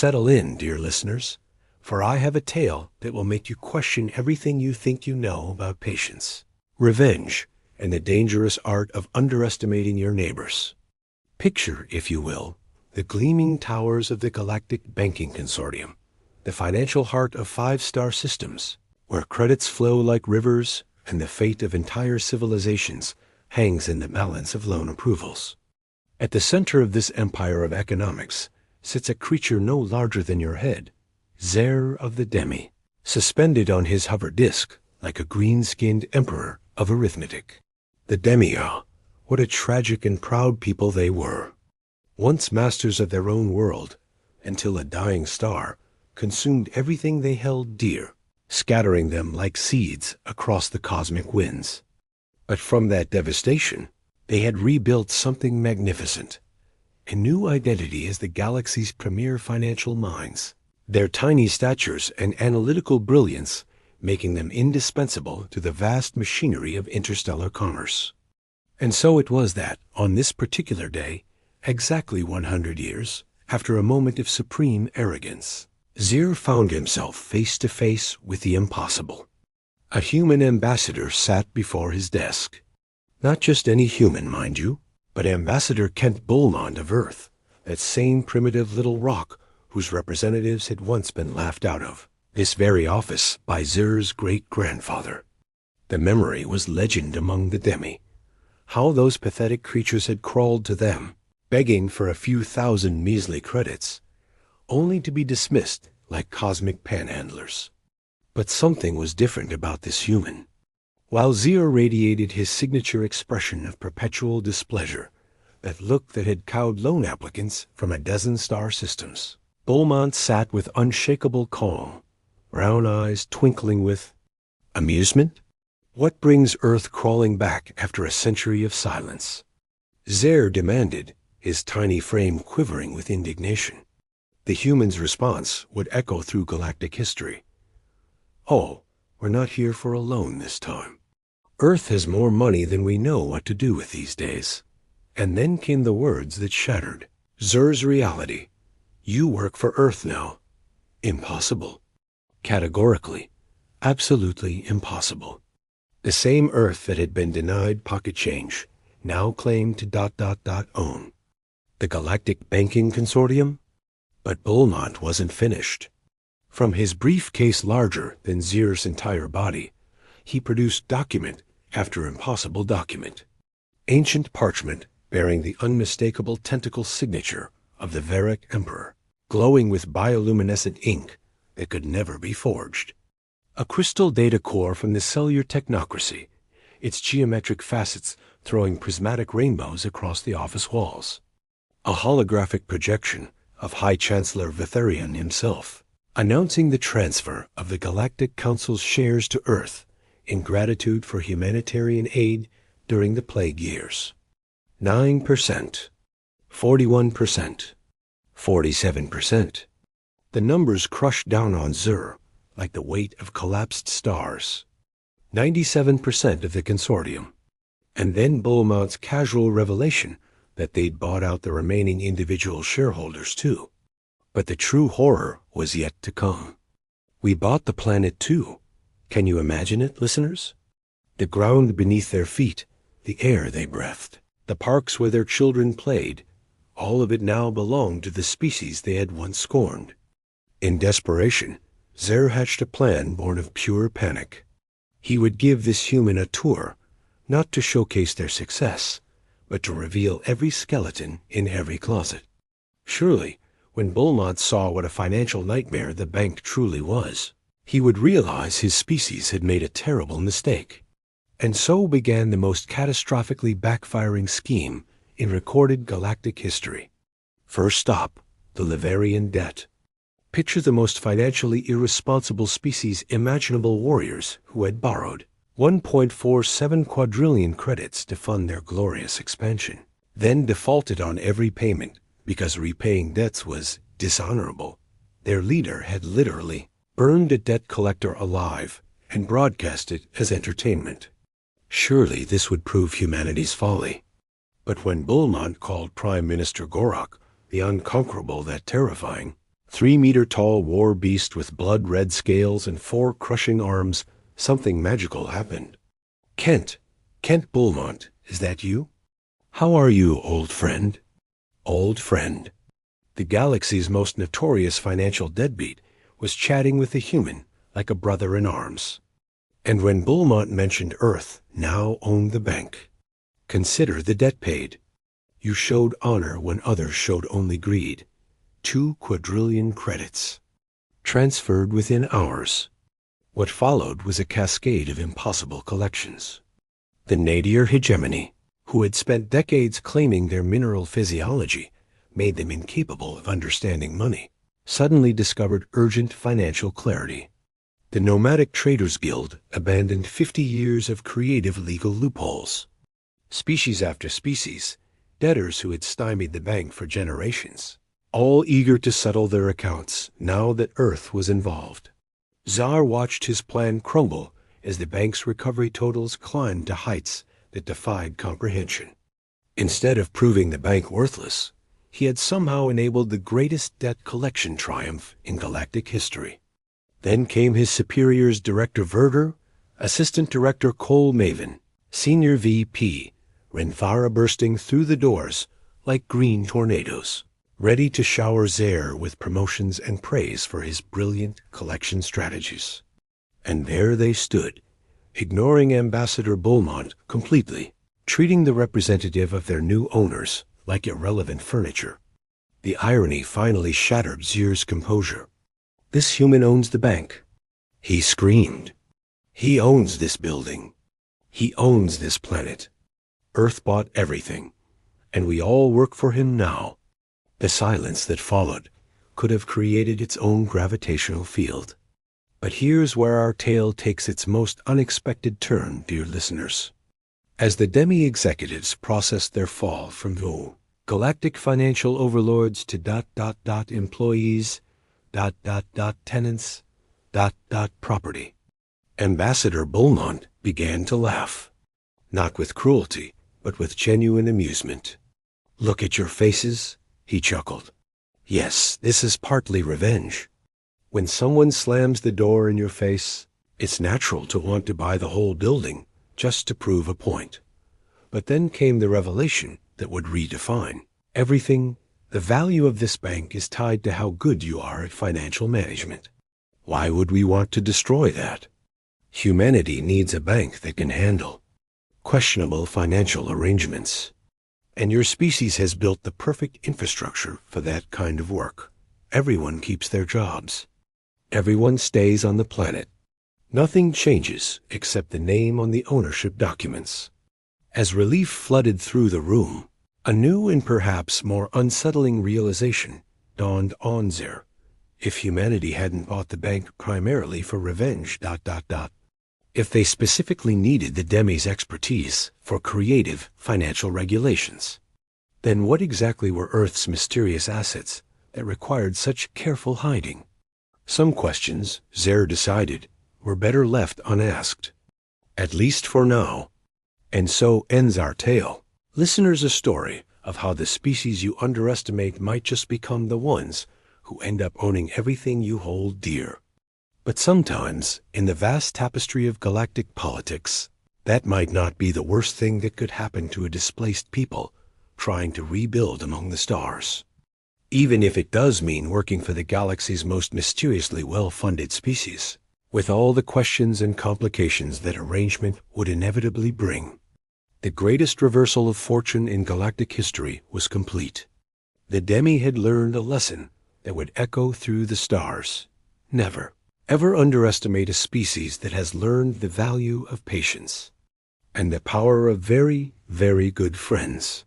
Settle in, dear listeners, for I have a tale that will make you question everything you think you know about patience, revenge, and the dangerous art of underestimating your neighbors. Picture, if you will, the gleaming towers of the Galactic Banking Consortium, the financial heart of five-star systems, where credits flow like rivers and the fate of entire civilizations hangs in the balance of loan approvals. At the center of this empire of economics sits a creature no larger than your head, Zer of the Demi, suspended on his hover disk like a green-skinned emperor of arithmetic. The Demia, what a tragic and proud people they were. Once masters of their own world, until a dying star consumed everything they held dear, scattering them like seeds across the cosmic winds. But from that devastation, they had rebuilt something magnificent, a new identity as the galaxy's premier financial minds, their tiny statures and analytical brilliance making them indispensable to the vast machinery of interstellar commerce. And so it was that, on this particular day, exactly 100 years after a moment of supreme arrogance, Zer found himself face to face with the impossible. A human ambassador sat before his desk. Not just any human, mind you, but Ambassador Kent Beaumont of Earth, that same primitive little rock whose representatives had once been laughed out of this very office by Zer's great-grandfather. The memory was legend among the Demi. How those pathetic creatures had crawled to them, begging for a few thousand measly credits, only to be dismissed like cosmic panhandlers. But something was different about this human. While Zer radiated his signature expression of perpetual displeasure, that look that had cowed loan applicants from a dozen star systems, Beaumont sat with unshakable calm, brown eyes twinkling with amusement. What brings Earth crawling back after a century of silence? Zer demanded, his tiny frame quivering with indignation. The human's response would echo through galactic history. Oh, we're not here for a loan this time. Earth has more money than we know what to do with these days. And then came the words that shattered Zer's reality. You work for Earth now. Impossible. Categorically, absolutely impossible. The same Earth that had been denied pocket change now claimed to ... own. The Galactic Banking Consortium? But Beaumont wasn't finished. From his briefcase larger than Zer's entire body, he produced document after impossible document. Ancient parchment bearing the unmistakable tentacle signature of the Varric Emperor, glowing with bioluminescent ink that could never be forged. A crystal data core from the cellular technocracy, its geometric facets throwing prismatic rainbows across the office walls. A holographic projection of High Chancellor Vitherion himself, announcing the transfer of the Galactic Council's shares to Earth in gratitude for humanitarian aid during the plague years. 9%, 41%, 47%. The numbers crushed down on Zer like the weight of collapsed stars. 97% of the consortium. And then Beaumont's casual revelation that they'd bought out the remaining individual shareholders too. But the true horror was yet to come. We bought the planet too. Can you imagine it, listeners? The ground beneath their feet, the air they breathed, the parks where their children played, all of it now belonged to the species they had once scorned. In desperation, Zer hatched a plan born of pure panic. He would give this human a tour, not to showcase their success, but to reveal every skeleton in every closet. Surely, when Beaumont saw what a financial nightmare the bank truly was, he would realize his species had made a terrible mistake. And so began the most catastrophically backfiring scheme in recorded galactic history. First stop, the Liverian debt. Picture the most financially irresponsible species imaginable warriors who had borrowed 1.47 quadrillion credits to fund their glorious expansion, then defaulted on every payment because repaying debts was dishonorable. Their leader had literally burned a debt collector alive and broadcast it as entertainment. Surely this would prove humanity's folly. But when Beaumont called Prime Minister Gorak the unconquerable that terrifying, 3-meter-tall war beast with blood-red scales and 4 crushing arms, something magical happened. Kent Beaumont, is that you? How are you, old friend? Old friend. The galaxy's most notorious financial deadbeat was chatting with a human like a brother in arms. And when Beaumont mentioned Earth now owned the bank, consider the debt paid. You showed honor when others showed only greed. 2 quadrillion credits. Transferred within hours. What followed was a cascade of impossible collections. The nadir hegemony, who had spent decades claiming their mineral physiology made them incapable of understanding money, suddenly discovered urgent financial clarity. The Nomadic Traders Guild abandoned 50 years of creative legal loopholes. Species after species, debtors who had stymied the bank for generations, all eager to settle their accounts now that Earth was involved. Tsar watched his plan crumble as the bank's recovery totals climbed to heights that defied comprehension. Instead of proving the bank worthless, he had somehow enabled the greatest debt collection triumph in galactic history. Then came his superiors Director Verder, Assistant Director Cole Maven, Senior VP, Renfara bursting through the doors like green tornadoes, ready to shower Zaire with promotions and praise for his brilliant collection strategies. And there they stood, ignoring Ambassador Beaumont completely, treating the representative of their new owners like irrelevant furniture. The irony finally shattered Zaire's composure. This human owns the bank. He screamed. He owns this building. He owns this planet. Earth bought everything, and we all work for him now. The silence that followed could have created its own gravitational field. But here's where our tale takes its most unexpected turn, dear listeners. As the demi-executives processed their fall from galactic financial overlords to employees, tenants, property, Ambassador Beaumont began to laugh, not with cruelty, but with genuine amusement. Look at your faces, he chuckled. Yes, this is partly revenge. When someone slams the door in your face, it's natural to want to buy the whole building just to prove a point. But then came the revelation that would redefine everything. The value of this bank is tied to how good you are at financial management. Why would we want to destroy that? Humanity needs a bank that can handle questionable financial arrangements. And your species has built the perfect infrastructure for that kind of work. Everyone keeps their jobs. Everyone stays on the planet. Nothing changes except the name on the ownership documents. As relief flooded through the room, a new and perhaps more unsettling realization dawned on Zaire. If humanity hadn't bought the bank primarily for revenge, if they specifically needed the Demi's expertise for creative financial regulations, then what exactly were Earth's mysterious assets that required such careful hiding? Some questions, Zaire decided, were better left unasked, at least for now. And so ends our tale. Listeners, a story of how the species you underestimate might just become the ones who end up owning everything you hold dear. But sometimes, in the vast tapestry of galactic politics, that might not be the worst thing that could happen to a displaced people trying to rebuild among the stars. Even if it does mean working for the galaxy's most mysteriously well-funded species, with all the questions and complications that arrangement would inevitably bring. The greatest reversal of fortune in galactic history was complete. The Demi had learned a lesson that would echo through the stars. Never, ever underestimate a species that has learned the value of patience and the power of very, very good friends.